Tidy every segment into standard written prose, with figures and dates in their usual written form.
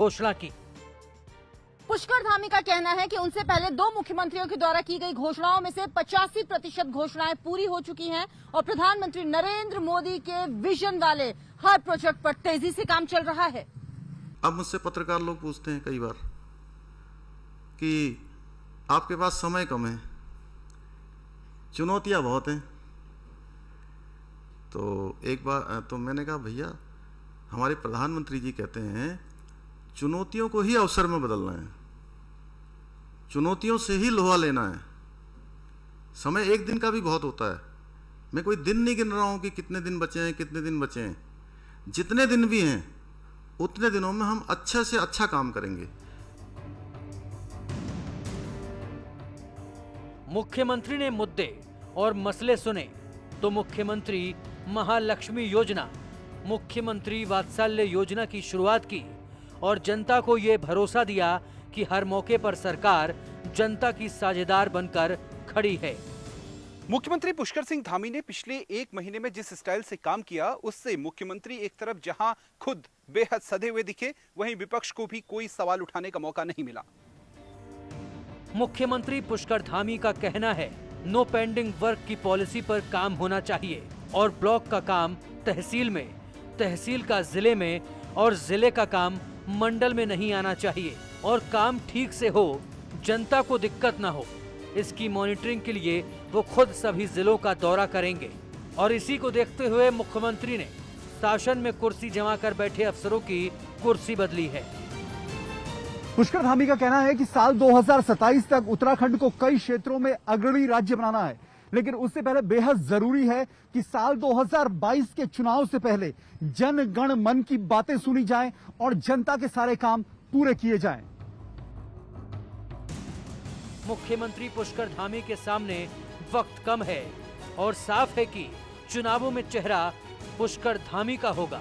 घोषणा की। पुष्कर धामी का कहना है कि उनसे पहले 2 मुख्यमंत्रियों के द्वारा की गई घोषणाओं में से 85% घोषणाएं पूरी हो चुकी हैं और प्रधानमंत्री नरेंद्र मोदी के विजन वाले हर प्रोजेक्ट पर तेजी से काम चल रहा है। अब मुझसे पत्रकार लोग पूछते हैं कई बार कि आपके पास समय कम है, चुनौतियां बहुत हैं। तो एक बार तो मैंने कहा भैया, हमारे प्रधानमंत्री जी कहते हैं चुनौतियों को ही अवसर में बदलना है, चुनौतियों से ही लोहा लेना है। समय एक दिन का भी बहुत होता है। मैं कोई दिन नहीं गिन रहा हूं कि कितने दिन बचे हैं, कितने दिन बचे हैं। जितने दिन भी हैं उतने दिनों में हम अच्छे से अच्छा काम करेंगे। मुख्यमंत्री ने मुद्दे और मसले सुने तो मुख्यमंत्री महालक्ष्मी योजना, मुख्यमंत्री वात्सल्य योजना की शुरुआत की और जनता को ये भरोसा दिया कि हर मौके पर सरकार जनता की साझेदार बनकर खड़ी है। मुख्यमंत्री पुष्कर सिंह धामी ने पिछले 1 महीने में जिस स्टाइल से काम किया, उससे मुख्यमंत्री एक तरफ जहां खुद बेहद सधे हुए दिखे, वहीं विपक्ष को भी कोई सवाल उठाने का मौका नहीं मिला। मुख्यमंत्री पुष्कर धामी का कहना है नो पेंडिंग वर्क की पॉलिसी पर काम होना चाहिए और ब्लॉक का काम तहसील में, तहसील का जिले में और जिले का काम मंडल में नहीं आना चाहिए और काम ठीक से हो, जनता को दिक्कत न हो। इसकी मॉनिटरिंग के लिए वो खुद सभी जिलों का दौरा करेंगे और इसी को देखते हुए मुख्यमंत्री ने शासन में कुर्सी जमा कर बैठे अफसरों की कुर्सी बदली है। पुष्कर धामी का कहना है कि साल 2027 तक उत्तराखंड को कई क्षेत्रों में अग्रणी राज्य बनाना है, लेकिन उससे पहले बेहद जरूरी है कि साल 2022 के चुनाव से पहले जन गण मन की बातें सुनी जाएं और जनता के सारे काम पूरे किए जाएं। मुख्यमंत्री पुष्कर धामी के सामने वक्त कम है और साफ है कि चुनावों में चेहरा पुष्कर धामी का होगा।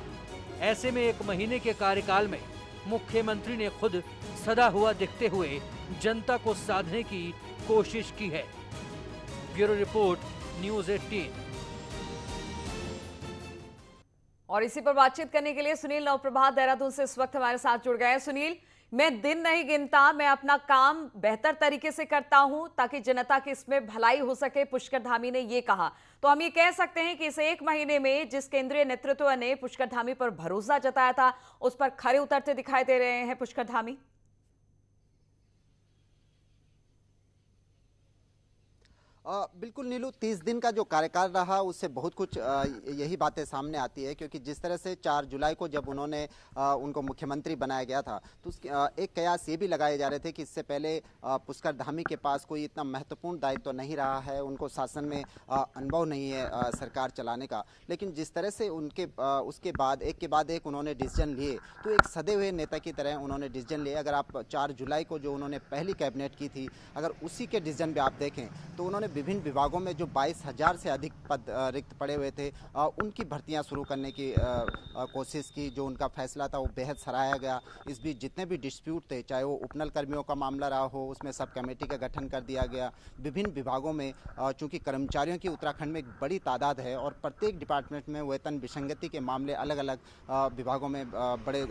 ऐसे में 1 महीने के कार्यकाल में मुख्यमंत्री ने खुद सदा हुआ दिखते हुए जनता को साधने की कोशिश की है। Bureau report, news 18। और इसी पर बातचीत करने के लिए सुनील नवप्रभात देहरादून से इस वक्त हमारे साथ जुड़ गए हैं। सुनील, मैं दिन नहीं गिनता, मैं अपना काम बेहतर तरीके से करता हूं ताकि जनता की इसमें भलाई हो सके, पुष्कर धामी ने ये कहा। तो हम ये कह सकते हैं कि इस 1 महीने में जिस केंद्रीय नेतृत्व ने पुष्कर धामी पर भरोसा जताया था, उस पर खरे उतरते दिखाई दे रहे हैं पुष्कर धामी। बिल्कुल नीलू, 30 दिन का जो कार्यकाल रहा उससे बहुत कुछ यही बातें सामने आती है, क्योंकि जिस तरह से 4 जुलाई को जब उन्होंने उनको मुख्यमंत्री बनाया गया था तो एक कयास ये भी लगाए जा रहे थे कि इससे पहले पुष्कर धामी के पास कोई इतना महत्वपूर्ण दायित्व तो नहीं रहा है, उनको शासन में अनुभव नहीं है सरकार चलाने का। लेकिन जिस तरह से उनके उसके बाद एक के बाद एक उन्होंने डिसीजन लिए, तो एक सदे हुए नेता की तरह उन्होंने डिसीजन लिए। अगर आप 4 जुलाई को जो उन्होंने पहली कैबिनेट की थी, अगर उसी के डिसीजन पे आप देखें तो उन्होंने विभिन्न विभागों में जो 22,000 से अधिक पद रिक्त पड़े हुए थे, उनकी भर्तियां शुरू करने की कोशिश की। जो उनका फैसला था वो बेहद सराहा गया। इस बीच जितने भी डिस्प्यूट थे, चाहे वो उपनल कर्मियों का मामला रहा हो, उसमें सब कमेटी का गठन कर दिया गया। विभिन्न विभागों में चूंकि कर्मचारियों की उत्तराखंड में एक बड़ी तादाद है और प्रत्येक डिपार्टमेंट में वेतन विसंगति के मामले अलग अलग विभागों में बड़े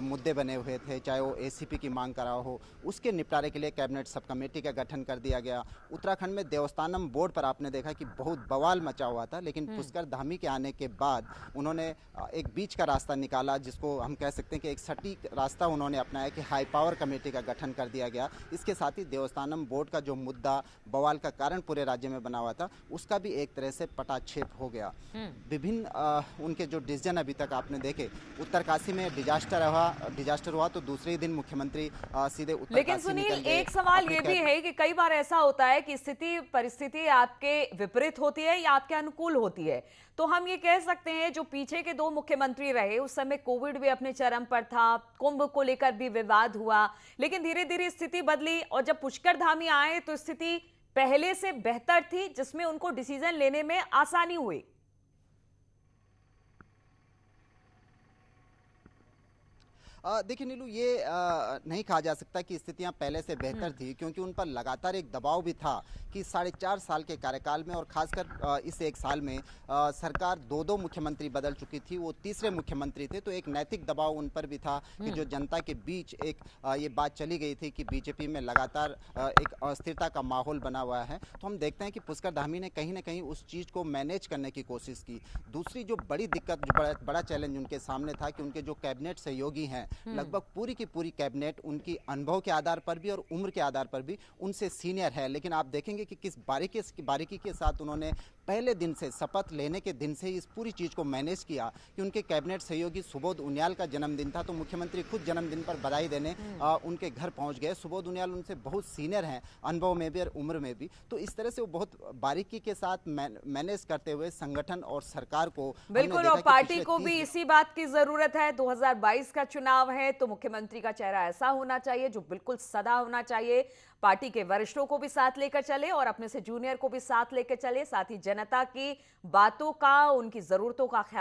मुद्दे बने हुए थे, चाहे वो ACP की मांग करा हो, उसके निपटारे के लिए कैबिनेट सब कमेटी का गठन कर दिया गया। उत्तराखंड में देवस्थानम बोर्ड पर आपने देखा कि बहुत बवाल मचा हुआ था, लेकिन पुष्कर धामी के आने के बाद उन्होंने एक बीच का रास्ता निकाला, जिसको हम कह सकते हैं कि एक सटीक रास्ता उन्होंने अपनाया कि हाई पावर कमेटी का गठन कर दिया गया। इसके साथ ही देवस्थानम बोर्ड का जो मुद्दा बवाल का कारण पूरे राज्य में बना हुआ था, उसका भी एक तरह से पटाक्षेप हो गया। विभिन्न उनके जो डिसीजन अभी तक आपने देखे, उत्तरकाशी में डिजास्टर हुआ तो दूसरे दिन मुख्यमंत्री सीधे उत्तरकाशी। लेकिन सुनील, एक सवाल ये भी है कि कई बार ऐसा होता है कि परिस्थिति आपके विपरीत होती है या आपके अनुकूल होती है। तो हम ये कह सकते हैं जो पीछे के 2 मुख्यमंत्री रहे, उस समय कोविड भी अपने चरम पर था, कुंभ को लेकर भी विवाद हुआ, लेकिन धीरे धीरे स्थिति बदली और जब पुष्कर धामी आए तो स्थिति पहले से बेहतर थी, जिसमें उनको डिसीजन लेने में आसानी हुई। देखिए नीलू, ये नहीं कहा जा सकता कि स्थितियां पहले से बेहतर थी, क्योंकि उन पर लगातार एक दबाव भी था कि 4.5 साल के कार्यकाल में और खासकर इस एक साल में सरकार दो मुख्यमंत्री बदल चुकी थी, वो तीसरे मुख्यमंत्री थे, तो एक नैतिक दबाव उन पर भी था कि जो जनता के बीच एक ये बात चली गई थी कि बीजेपी में लगातार एक अस्थिरता का माहौल बना हुआ है। तो हम देखते हैं कि पुष्कर धामी ने कहीं ना कहीं उस चीज़ को मैनेज करने की कोशिश की। दूसरी जो बड़ी दिक्कत, जो बड़ा चैलेंज उनके सामने था कि उनके जो कैबिनेट सहयोगी हैं, लगभग पूरी की पूरी कैबिनेट उनकी अनुभव के आधार पर भी और उम्र के आधार पर भी उनसे सीनियर है, लेकिन आप देखेंगे कि किस बारीकी के साथ उन्होंने पहले दिन से, शपथ लेने के दिन से इस पूरी चीज़ को मैनेज किया कि उनके कैबिनेट सहयोगी सुबोध उनियाल का जन्मदिन था, तो मुख्यमंत्री खुद जन्मदिन पर बधाई देने उनके घर पहुंच गए। सुबोध उनियाल उनसे बहुत सीनियर हैं, अनुभव में भी और उम्र में भी, तो इस तरह से वो बहुत बारीकी के साथ मैनेज करते हुए संगठन और सरकार को बिल्कुल, और पार्टी को भी इसी बात की जरूरत है। 2022 का चुनाव है तो मुख्यमंत्री का चेहरा ऐसा होना चाहिए जो बिल्कुल सदा होना चाहिए, पार्टी के वरिष्ठों को भी साथ लेकर चले और अपने से जूनियर को भी साथ लेकर चले, साथ ही जनता की बातों का, उनकी जरूरतों का ख्याल